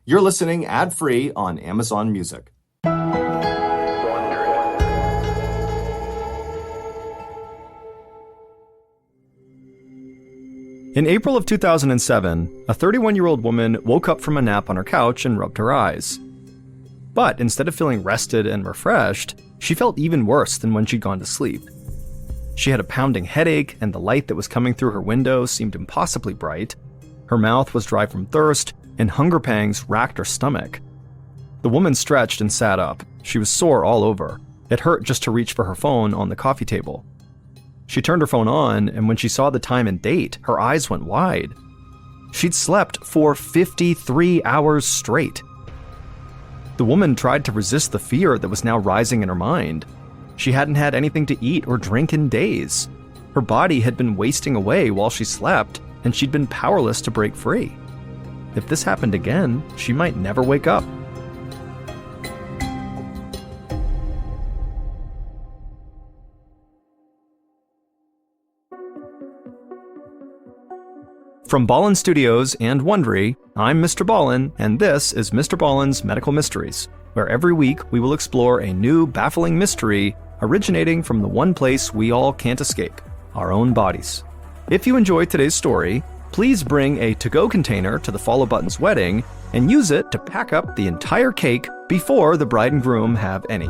You're listening ad-free on Amazon Music. In April of 2007, a 31-year-old woman woke up from a nap on her couch and rubbed her eyes. But instead of feeling rested and refreshed, she felt even worse than when she'd gone to sleep. She had a pounding headache, and the light that was coming through her window seemed impossibly bright. Her mouth was dry from thirst, and hunger pangs racked her stomach. The woman stretched and sat up. She was sore all over. It hurt just to reach for her phone on the coffee table. She turned her phone on, and when she saw the time and date, her eyes went wide. She'd slept for 53 hours straight. The woman tried to resist the fear that was now rising in her mind. She hadn't had anything to eat or drink in days. Her body had been wasting away while she slept, and she'd been powerless to break free. If this happened again, she might never wake up. From Ballen Studios and Wondery, I'm Mr. Ballen, and this is Mr. Ballen's Medical Mysteries, where every week we will explore a new baffling mystery originating from the one place we all can't escape, our own bodies. If you enjoyed today's story, please bring a to-go container to the Follow Button's wedding and use it to pack up the entire cake before the bride and groom have any.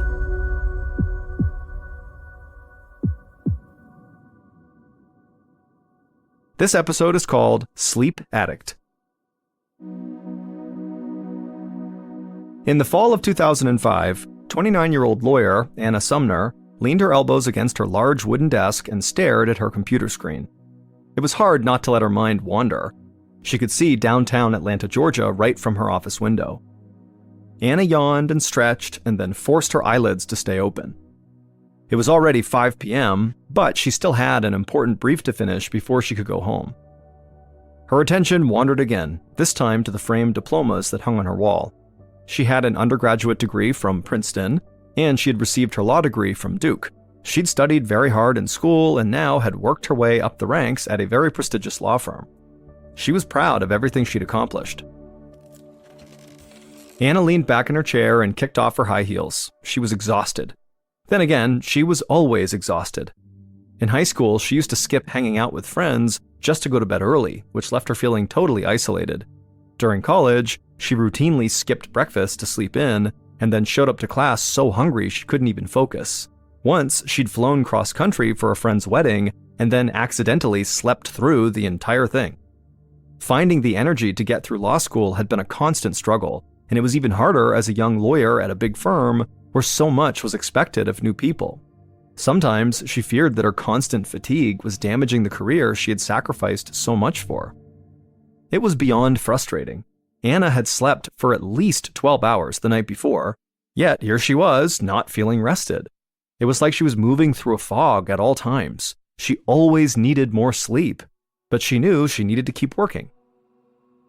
This episode is called Sleep Addict. In the fall of 2005, 29-year-old lawyer Anna Sumner leaned her elbows against her large wooden desk and stared at her computer screen. It was hard not to let her mind wander. She could see downtown Atlanta, Georgia, right from her office window. Anna yawned and stretched and then forced her eyelids to stay open. It was already 5 p.m., but she still had an important brief to finish before she could go home. Her attention wandered again, this time to the framed diplomas that hung on her wall. She had an undergraduate degree from Princeton, and she had received her law degree from Duke. She'd studied very hard in school and now had worked her way up the ranks at a very prestigious law firm. She was proud of everything she'd accomplished. Anna leaned back in her chair and kicked off her high heels. She was exhausted. Then again, she was always exhausted. In high school, she used to skip hanging out with friends just to go to bed early, which left her feeling totally isolated. During college, she routinely skipped breakfast to sleep in, and then showed up to class so hungry she couldn't even focus. Once, she'd flown cross-country for a friend's wedding, and then accidentally slept through the entire thing. Finding the energy to get through law school had been a constant struggle, and it was even harder as a young lawyer at a big firm where so much was expected of new people. Sometimes she feared that her constant fatigue was damaging the career she had sacrificed so much for. It was beyond frustrating. Anna had slept for at least 12 hours the night before, yet here she was, not feeling rested. It was like she was moving through a fog at all times. She always needed more sleep, but she knew she needed to keep working.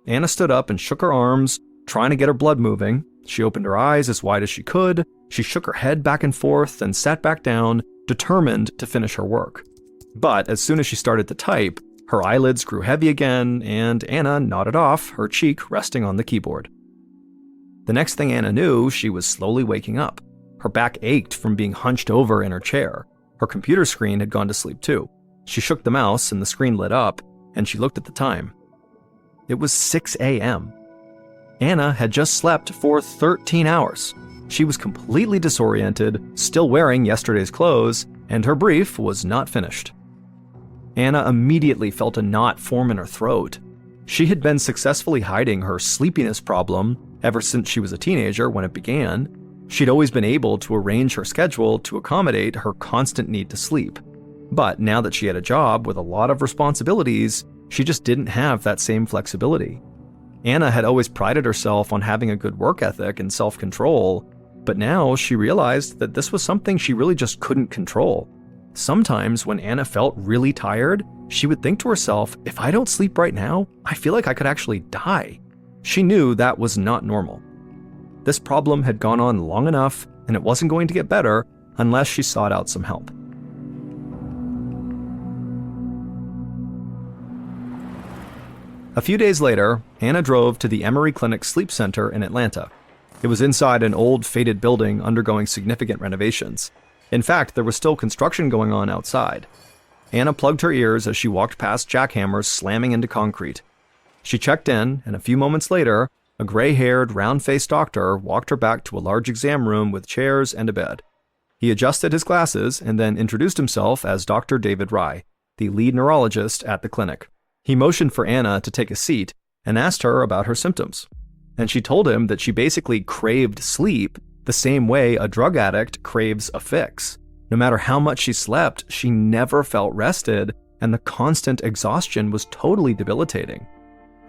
Anna stood up and shook her arms, trying to get her blood moving. She opened her eyes as wide as she could. She shook her head back and forth and sat back down, determined to finish her work. But as soon as she started to type, her eyelids grew heavy again, and Anna nodded off, her cheek resting on the keyboard. The next thing Anna knew, she was slowly waking up. Her back ached from being hunched over in her chair. Her computer screen had gone to sleep too. She shook the mouse and the screen lit up, and she looked at the time. It was 6 a.m. Anna had just slept for 13 hours. She was completely disoriented, still wearing yesterday's clothes, and her brief was not finished. Anna immediately felt a knot form in her throat. She had been successfully hiding her sleepiness problem ever since she was a teenager when it began. She'd always been able to arrange her schedule to accommodate her constant need to sleep. But now that she had a job with a lot of responsibilities, she just didn't have that same flexibility. Anna had always prided herself on having a good work ethic and self-control, but now she realized that this was something she really just couldn't control. Sometimes when Anna felt really tired, she would think to herself, if I don't sleep right now, I feel like I could actually die. She knew that was not normal. This problem had gone on long enough, and it wasn't going to get better unless she sought out some help. A few days later, Anna drove to the Emory Clinic Sleep Center in Atlanta. It was inside an old, faded building undergoing significant renovations. In fact, there was still construction going on outside. Anna plugged her ears as she walked past jackhammers slamming into concrete. She checked in, and a few moments later, a gray-haired, round-faced doctor walked her back to a large exam room with chairs and a bed. He adjusted his glasses and then introduced himself as Dr. David Rye, the lead neurologist at the clinic. He motioned for Anna to take a seat and asked her about her symptoms. And she told him that she basically craved sleep the same way a drug addict craves a fix. No matter how much she slept, she never felt rested, and the constant exhaustion was totally debilitating.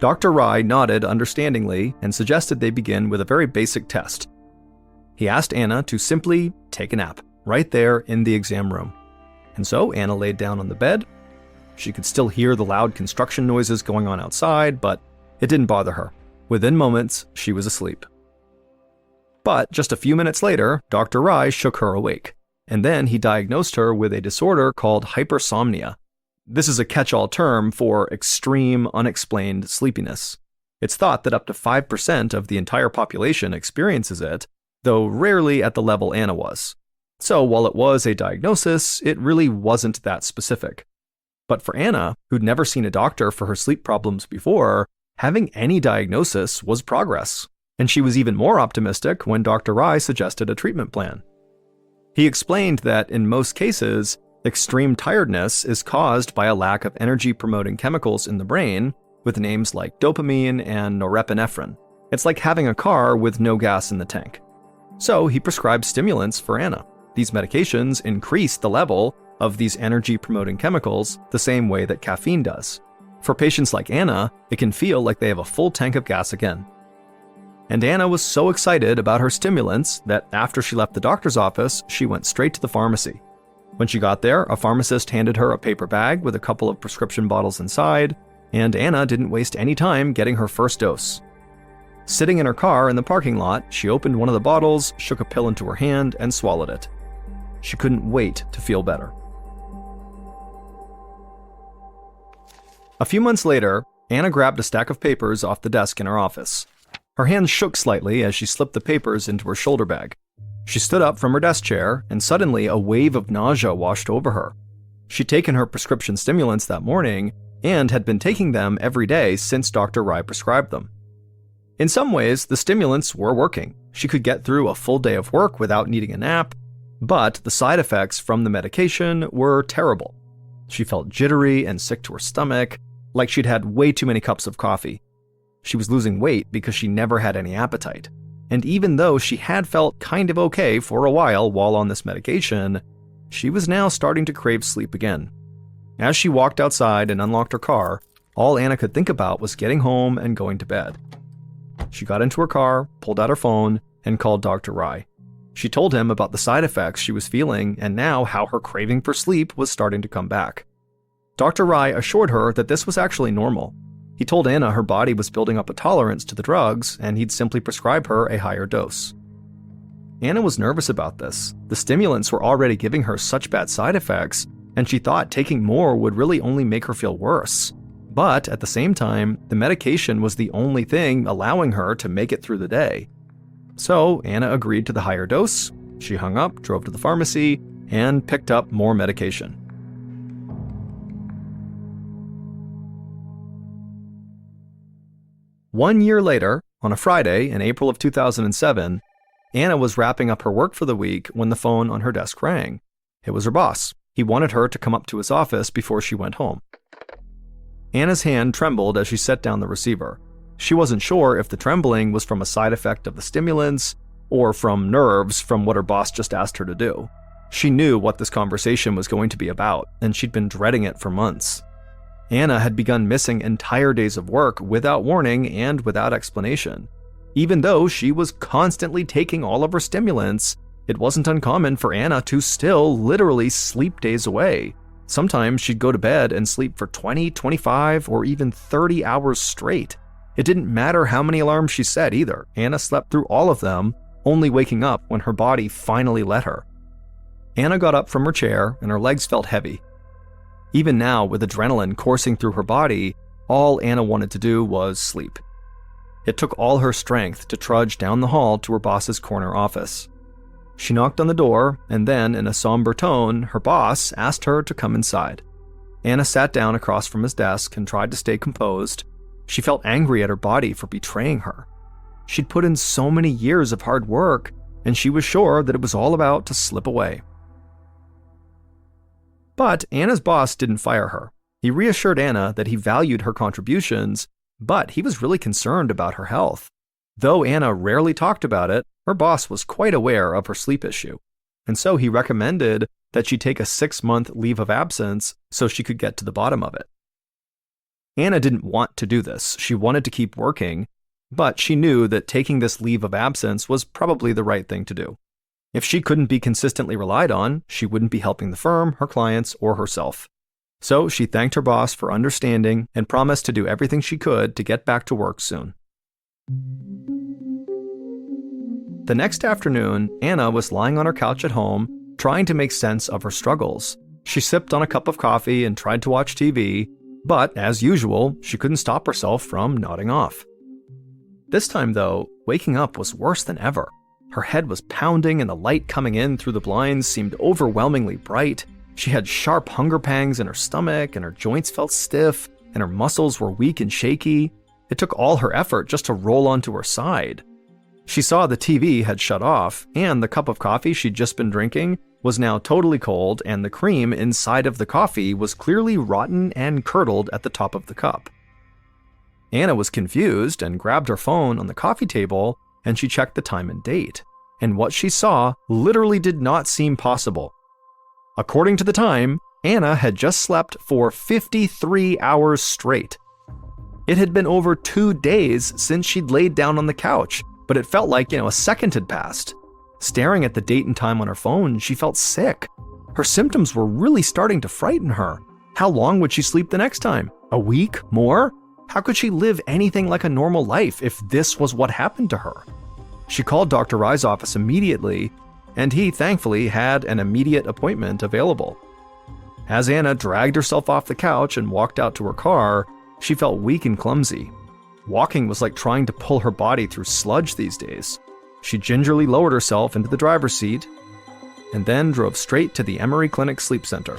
Dr. Rye nodded understandingly and suggested they begin with a very basic test. He asked Anna to simply take a nap, right there in the exam room. And so Anna laid down on the bed. She could still hear the loud construction noises going on outside, but it didn't bother her. Within moments, she was asleep. But just a few minutes later, Dr. Rye shook her awake, and then he diagnosed her with a disorder called hypersomnia. This is a catch-all term for extreme, unexplained sleepiness. It's thought that up to 5% of the entire population experiences it, though rarely at the level Anna was. So while it was a diagnosis, it really wasn't that specific. But for Anna, who'd never seen a doctor for her sleep problems before, having any diagnosis was progress, and she was even more optimistic when Dr. Rye suggested a treatment plan. He explained that in most cases, extreme tiredness is caused by a lack of energy-promoting chemicals in the brain, with names like dopamine and norepinephrine. It's like having a car with no gas in the tank. So he prescribed stimulants for Anna. These medications increase the level of these energy-promoting chemicals the same way that caffeine does. For patients like Anna, it can feel like they have a full tank of gas again. And Anna was so excited about her stimulants that after she left the doctor's office, she went straight to the pharmacy. When she got there, a pharmacist handed her a paper bag with a couple of prescription bottles inside, and Anna didn't waste any time getting her first dose. Sitting in her car in the parking lot, she opened one of the bottles, shook a pill into her hand, and swallowed it. She couldn't wait to feel better. A few months later, Anna grabbed a stack of papers off the desk in her office. Her hands shook slightly as she slipped the papers into her shoulder bag. She stood up from her desk chair, and suddenly a wave of nausea washed over her. She'd taken her prescription stimulants that morning and had been taking them every day since Dr. Rye prescribed them. In some ways, the stimulants were working. She could get through a full day of work without needing a nap, but the side effects from the medication were terrible. She felt jittery and sick to her stomach, like she'd had way too many cups of coffee. She was losing weight because she never had any appetite. And even though she had felt kind of okay for a while on this medication, she was now starting to crave sleep again. As she walked outside and unlocked her car, all Anna could think about was getting home and going to bed. She got into her car, pulled out her phone, and called Dr. Rye. She told him about the side effects she was feeling and now how her craving for sleep was starting to come back. Dr. Rye assured her that this was actually normal. He told Anna her body was building up a tolerance to the drugs, and he'd simply prescribe her a higher dose. Anna was nervous about this. The stimulants were already giving her such bad side effects, and she thought taking more would really only make her feel worse. But at the same time, the medication was the only thing allowing her to make it through the day. So Anna agreed to the higher dose. She hung up, drove to the pharmacy, and picked up more medication. One year later, on a Friday in April of 2007, Anna was wrapping up her work for the week when the phone on her desk rang. It was her boss. He wanted her to come up to his office before she went home. Anna's hand trembled as she set down the receiver. She wasn't sure if the trembling was from a side effect of the stimulants or from nerves from what her boss just asked her to do. She knew what this conversation was going to be about, and she'd been dreading it for months. Anna had begun missing entire days of work without warning and without explanation. Even though she was constantly taking all of her stimulants, it wasn't uncommon for Anna to still literally sleep days away. Sometimes she'd go to bed and sleep for 20, 25, or even 30 hours straight. It didn't matter how many alarms she set either. Anna slept through all of them, only waking up when her body finally let her. Anna got up from her chair and her legs felt heavy. Even now, with adrenaline coursing through her body, All Anna wanted to do was sleep. It took all her strength to trudge down the hall to her boss's corner office. She knocked on the door, and then, in a somber tone, her boss asked her to come inside. Anna sat down across from his desk and tried to stay composed. She felt angry at her body for betraying her. She'd put in so many years of hard work, and she was sure that it was all about to slip away. But Anna's boss didn't fire her. He reassured Anna that he valued her contributions, but he was really concerned about her health. Though Anna rarely talked about it, her boss was quite aware of her sleep issue, and so he recommended that she take a 6-month leave of absence so she could get to the bottom of it. Anna didn't want to do this. She wanted to keep working, but she knew that taking this leave of absence was probably the right thing to do. If she couldn't be consistently relied on, she wouldn't be helping the firm, her clients, or herself. So she thanked her boss for understanding and promised to do everything she could to get back to work soon. The next afternoon, Anna was lying on her couch at home, trying to make sense of her struggles. She sipped on a cup of coffee and tried to watch TV, but as usual, she couldn't stop herself from nodding off. This time, though, waking up was worse than ever. Her head was pounding and the light coming in through the blinds seemed overwhelmingly bright. She had sharp hunger pangs in her stomach, and her joints felt stiff, and her muscles were weak and shaky. It took all her effort just to roll onto her side. She saw the TV had shut off, and the cup of coffee she'd just been drinking was now totally cold, and the cream inside of the coffee was clearly rotten and curdled at the top of the cup. Anna was confused and grabbed her phone on the coffee table, and she checked the time and date. And what she saw literally did not seem possible. According to the time, Anna had just slept for 53 hours straight. It had been over 2 days since she'd laid down on the couch, but it felt like, a second had passed. Staring at the date and time on her phone, she felt sick. Her symptoms were really starting to frighten her. How long would she sleep the next time? A week? More? How could she live anything like a normal life if this was what happened to her? She called Dr. Rye's office immediately, and he thankfully had an immediate appointment available. As Anna dragged herself off the couch and walked out to her car, she felt weak and clumsy. Walking was like trying to pull her body through sludge these days. She gingerly lowered herself into the driver's seat and then drove straight to the Emory Clinic Sleep Center.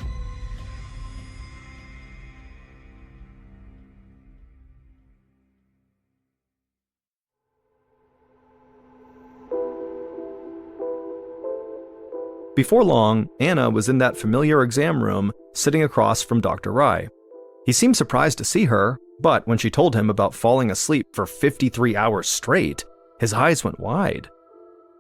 Before long, Anna was in that familiar exam room, sitting across from Dr. Rye. He seemed surprised to see her, but when she told him about falling asleep for 53 hours straight, his eyes went wide.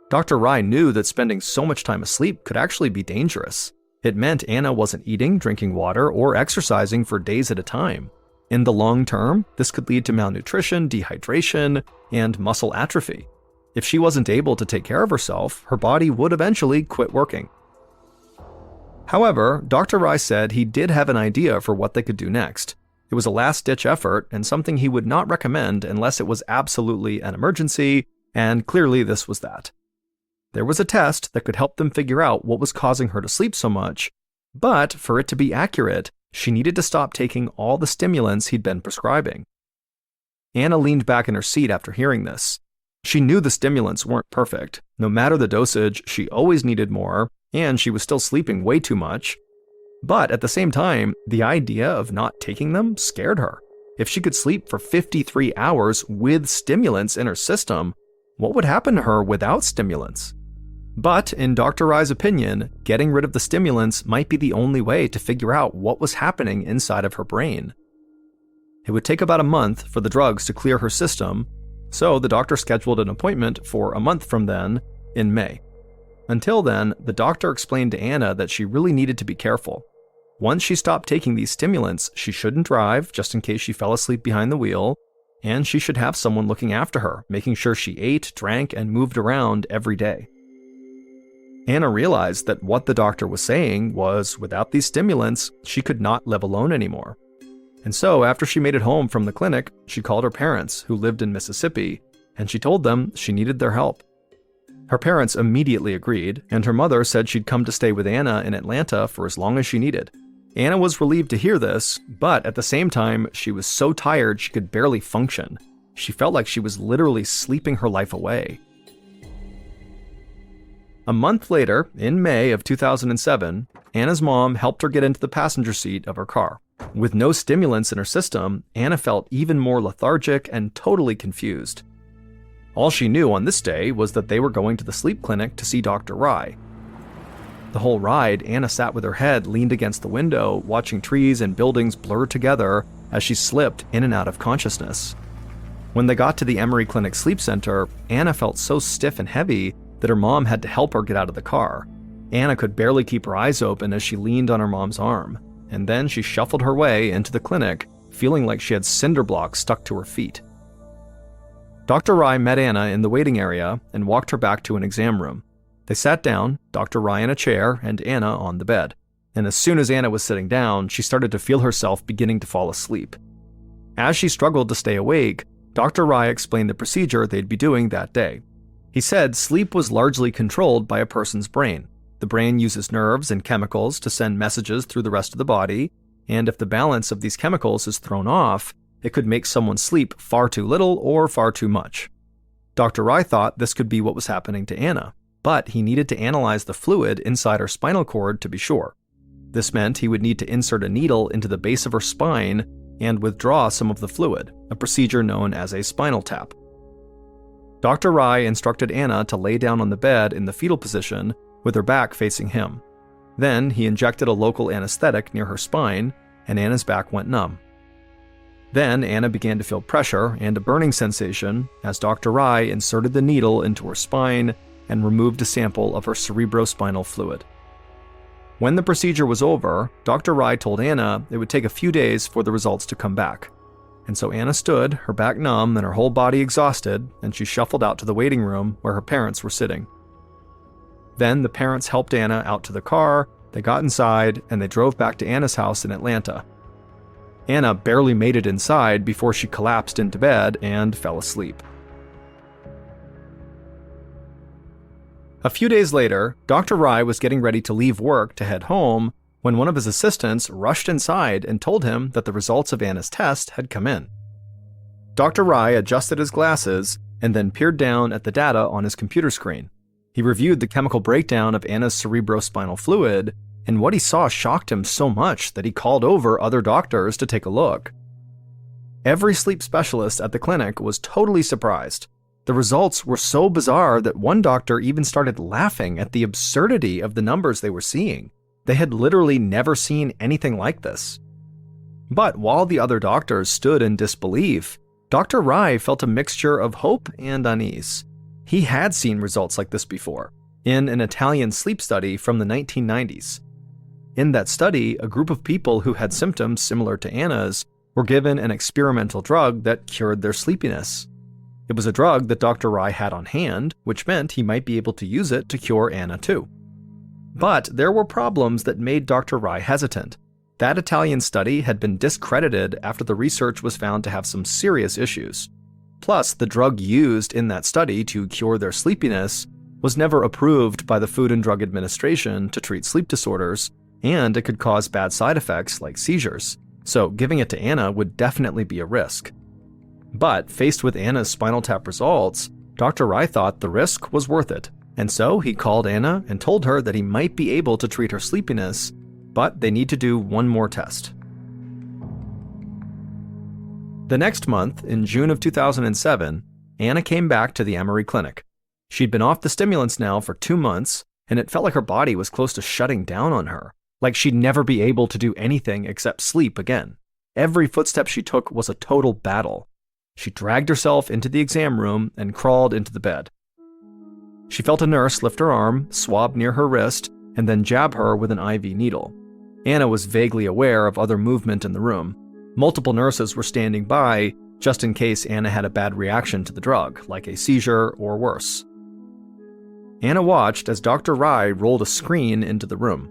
Dr. Rye knew that spending so much time asleep could actually be dangerous. It meant Anna wasn't eating, drinking water, or exercising for days at a time. In the long term, this could lead to malnutrition, dehydration, and muscle atrophy. If she wasn't able to take care of herself, her body would eventually quit working. However, Dr. Rye said he did have an idea for what they could do next. It was a last-ditch effort and something he would not recommend unless it was absolutely an emergency, and clearly this was that. There was a test that could help them figure out what was causing her to sleep so much, but for it to be accurate, she needed to stop taking all the stimulants he'd been prescribing. Anna leaned back in her seat after hearing this. She knew the stimulants weren't perfect. No matter the dosage, she always needed more, and she was still sleeping way too much. But at the same time, the idea of not taking them scared her. If she could sleep for 53 hours with stimulants in her system, what would happen to her without stimulants? But in Dr. Rye's opinion, getting rid of the stimulants might be the only way to figure out what was happening inside of her brain. It would take about a month for the drugs to clear her system, so the doctor scheduled an appointment for a month from then, in May. Until then, the doctor explained to Anna that she really needed to be careful. Once she stopped taking these stimulants, she shouldn't drive, just in case she fell asleep behind the wheel, and she should have someone looking after her, making sure she ate, drank, and moved around every day. Anna realized that what the doctor was saying was, without these stimulants, she could not live alone anymore. And so, after she made it home from the clinic, she called her parents, who lived in Mississippi, and she told them she needed their help. Her parents immediately agreed, and her mother said she'd come to stay with Anna in Atlanta for as long as she needed. Anna was relieved to hear this, but at the same time, she was so tired she could barely function. She felt like she was literally sleeping her life away. A month later, in May of 2007, Anna's mom helped her get into the passenger seat of her car. With no stimulants in her system, Anna felt even more lethargic and totally confused. All she knew on this day was that they were going to the sleep clinic to see Dr. Rye. The whole ride, Anna sat with her head leaned against the window, watching trees and buildings blur together as she slipped in and out of consciousness. When they got to the Emory Clinic Sleep Center, Anna felt so stiff and heavy that her mom had to help her get out of the car. Anna could barely keep her eyes open as she leaned on her mom's arm, and then she shuffled her way into the clinic, feeling like she had cinder blocks stuck to her feet. Dr. Rye met Anna in the waiting area and walked her back to an exam room. They sat down, Dr. Rye in a chair and Anna on the bed. And as soon as Anna was sitting down, she started to feel herself beginning to fall asleep. As she struggled to stay awake, Dr. Rye explained the procedure they'd be doing that day. He said sleep was largely controlled by a person's brain. The brain uses nerves and chemicals to send messages through the rest of the body, and if the balance of these chemicals is thrown off, it could make someone sleep far too little or far too much. Dr. Rye thought this could be what was happening to Anna, but he needed to analyze the fluid inside her spinal cord to be sure. This meant he would need to insert a needle into the base of her spine and withdraw some of the fluid, a procedure known as a spinal tap. Dr. Rye instructed Anna to lay down on the bed in the fetal position with her back facing him. Then he injected a local anesthetic near her spine, and Anna's back went numb. Then Anna began to feel pressure and a burning sensation as Dr. Rye inserted the needle into her spine and removed a sample of her cerebrospinal fluid. When the procedure was over, Dr. Rye told Anna it would take a few days for the results to come back. And so Anna stood, her back numb and her whole body exhausted, and she shuffled out to the waiting room where her parents were sitting. Then the parents helped Anna out to the car, they got inside, and they drove back to Anna's house in Atlanta. Anna barely made it inside before she collapsed into bed and fell asleep. A few days later, Dr. Rye was getting ready to leave work to head home when one of his assistants rushed inside and told him that the results of Anna's test had come in. Dr. Rye adjusted his glasses and then peered down at the data on his computer screen. He reviewed the chemical breakdown of Anna's cerebrospinal fluid, and what he saw shocked him so much that he called over other doctors to take a look. Every sleep specialist at the clinic was totally surprised. The results were so bizarre that one doctor even started laughing at the absurdity of the numbers they were seeing. They had literally never seen anything like this. But while the other doctors stood in disbelief, Dr. Rye felt a mixture of hope and unease. He had seen results like this before, in an Italian sleep study from the 1990s. In that study, a group of people who had symptoms similar to Anna's were given an experimental drug that cured their sleepiness. It was a drug that Dr. Rye had on hand, which meant he might be able to use it to cure Anna too. But there were problems that made Dr. Rye hesitant. That Italian study had been discredited after the research was found to have some serious issues. Plus, the drug used in that study to cure their sleepiness was never approved by the Food and Drug Administration to treat sleep disorders, and it could cause bad side effects like seizures, so giving it to Anna would definitely be a risk. But faced with Anna's spinal tap results, Dr. Rye thought the risk was worth it, and so he called Anna and told her that he might be able to treat her sleepiness, but they need to do one more test. The next month, in June of 2007, Anna came back to the Emory Clinic. She'd been off the stimulants now for 2 months, and it felt like her body was close to shutting down on her, like she'd never be able to do anything except sleep again. Every footstep she took was a total battle. She dragged herself into the exam room and crawled into the bed. She felt a nurse lift her arm, swab near her wrist, and then jab her with an IV needle. Anna was vaguely aware of other movement in the room. Multiple nurses were standing by, just in case Anna had a bad reaction to the drug, like a seizure or worse. Anna watched as Dr. Rye rolled a screen into the room.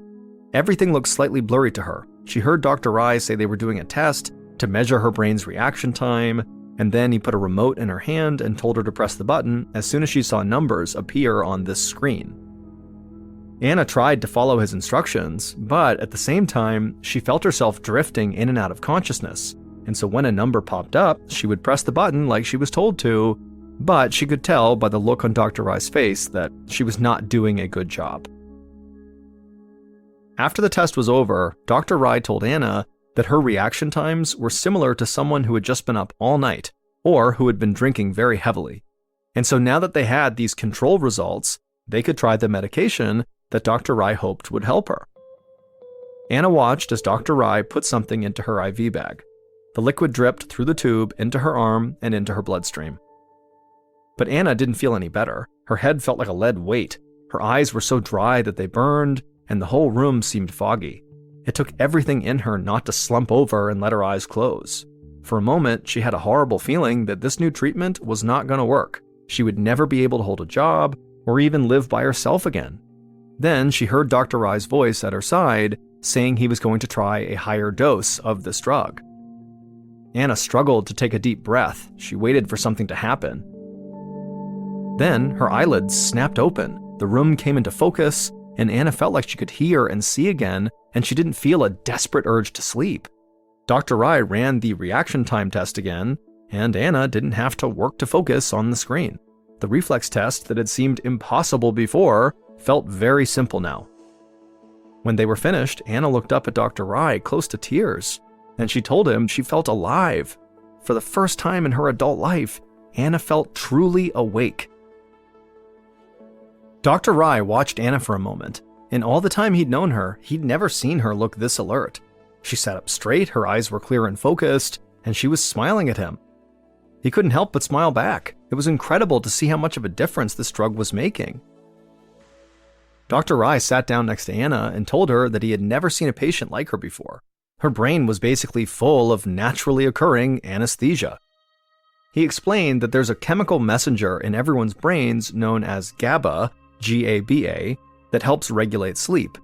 Everything looked slightly blurry to her. She heard Dr. Rye say they were doing a test to measure her brain's reaction time, and then he put a remote in her hand and told her to press the button as soon as she saw numbers appear on this screen. Anna tried to follow his instructions, but at the same time, she felt herself drifting in and out of consciousness, and so when a number popped up, she would press the button like she was told to, but she could tell by the look on Dr. Rye's face that she was not doing a good job. After the test was over, Dr. Rye told Anna that her reaction times were similar to someone who had just been up all night, or who had been drinking very heavily. And so now that they had these control results, they could try the medication that Dr. Rye hoped would help her. Anna watched as Dr. Rye put something into her IV bag. The liquid dripped through the tube into her arm and into her bloodstream. But Anna didn't feel any better. Her head felt like a lead weight. Her eyes were so dry that they burned, and the whole room seemed foggy. It took everything in her not to slump over and let her eyes close. For a moment, she had a horrible feeling that this new treatment was not going to work. She would never be able to hold a job or even live by herself again. Then she heard Dr. Rye's voice at her side saying he was going to try a higher dose of this drug. Anna struggled to take a deep breath. She waited for something to happen. Then her eyelids snapped open. The room came into focus, and Anna felt like she could hear and see again, and she didn't feel a desperate urge to sleep. Dr. Rye ran the reaction time test again, and Anna didn't have to work to focus on the screen. The reflex test that had seemed impossible before felt very simple now. When they were finished, Anna looked up at Dr. Rye, close to tears, and she told him she felt alive. For the first time in her adult life, Anna felt truly awake. Dr. Rye watched Anna for a moment. In all the time he'd known her, he'd never seen her look this alert. She sat up straight, her eyes were clear and focused, and she was smiling at him. He couldn't help but smile back. It was incredible to see how much of a difference this drug was making. Dr. Rye sat down next to Anna and told her that he had never seen a patient like her before. Her brain was basically full of naturally occurring anesthesia. He explained that there's a chemical messenger in everyone's brains known as GABA, G-A-B-A, that helps regulate sleep.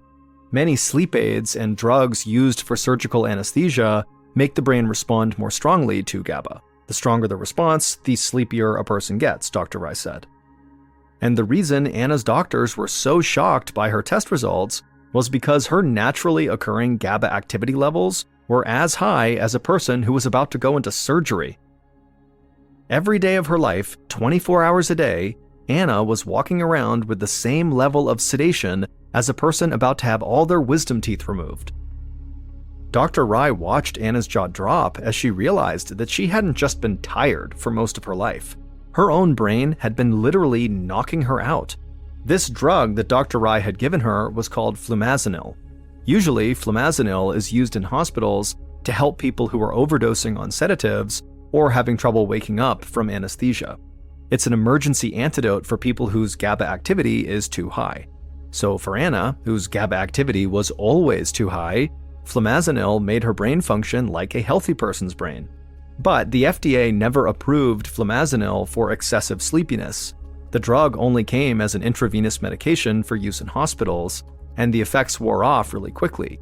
Many sleep aids and drugs used for surgical anesthesia make the brain respond more strongly to GABA. The stronger the response, the sleepier a person gets, Dr. Rye said. And the reason Anna's doctors were so shocked by her test results was because her naturally occurring GABA activity levels were as high as a person who was about to go into surgery. Every day of her life, 24 hours a day, Anna was walking around with the same level of sedation as a person about to have all their wisdom teeth removed. Dr. Rye watched Anna's jaw drop as she realized that she hadn't just been tired for most of her life. Her own brain had been literally knocking her out. This drug that Dr. Rye had given her was called flumazenil. Usually, flumazenil is used in hospitals to help people who are overdosing on sedatives or having trouble waking up from anesthesia. It's an emergency antidote for people whose GABA activity is too high. So for Anna, whose GABA activity was always too high, flumazenil made her brain function like a healthy person's brain. But the FDA never approved flumazenil for excessive sleepiness. The drug only came as an intravenous medication for use in hospitals, and the effects wore off really quickly.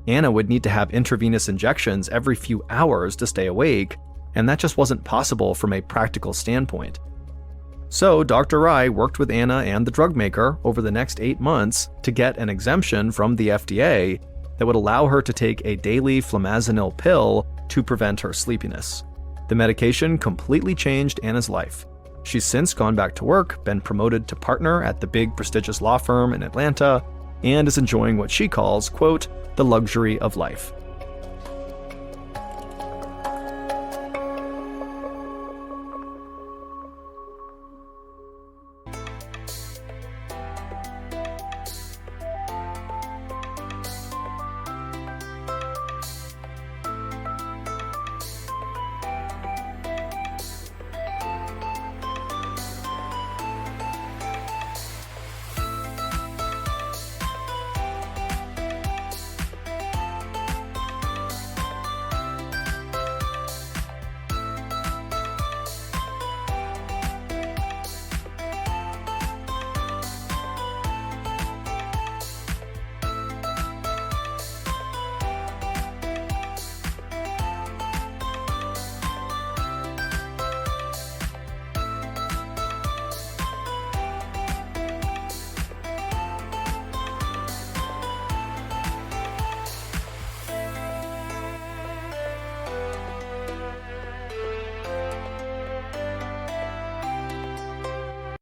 Anna would need to have intravenous injections every few hours to stay awake, and that just wasn't possible from a practical standpoint. So Dr. Rye worked with Anna and the drug maker over the next 8 months to get an exemption from the FDA that would allow her to take a daily flumazenil pill to prevent her sleepiness. The medication completely changed Anna's life. She's since gone back to work, been promoted to partner at the big prestigious law firm in Atlanta, and is enjoying what she calls, quote, the luxury of life.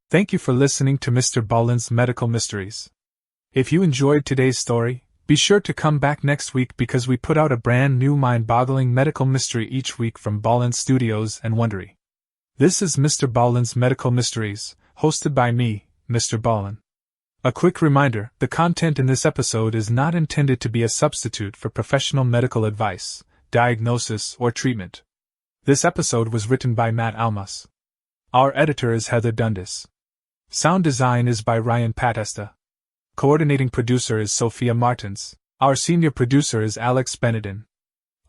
Thank you for listening to MrBallen's Medical Mysteries. If you enjoyed today's story, be sure to come back next week because we put out a brand new mind-boggling medical mystery each week from Ballen's Studios and Wondery. This is MrBallen's Medical Mysteries, hosted by me, Mr. Ballen. A quick reminder, the content in this episode is not intended to be a substitute for professional medical advice, diagnosis, or treatment. This episode was written by Matt Almas. Our editor is Heather Dundas. Sound design is by Ryan Patesta. Coordinating producer is Sophia Martins. Our senior producer is Alex Benedin.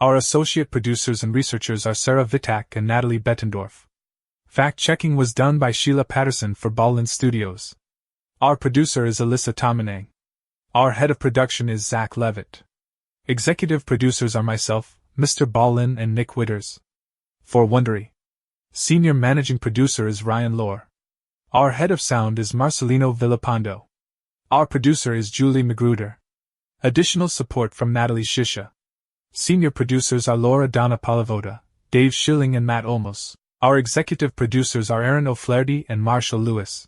Our associate producers and researchers are Sarah Vitak and Natalie Bettendorf. Fact-checking was done by Sheila Patterson for Ballen's Studios. Our producer is Alyssa Tominang. Our head of production is Zach Levitt. Executive producers are myself, Mr. Ballen, and Nick Witters. For Wondery. Senior managing producer is Ryan Lohr. Our head of sound is Marcelino Villapando. Our producer is Julie Magruder. Additional support from Natalie Shisha. Senior producers are Laura Donna Palavoda, Dave Schilling, and Matt Olmos. Our executive producers are Aaron O'Flaherty and Marshall Lewis.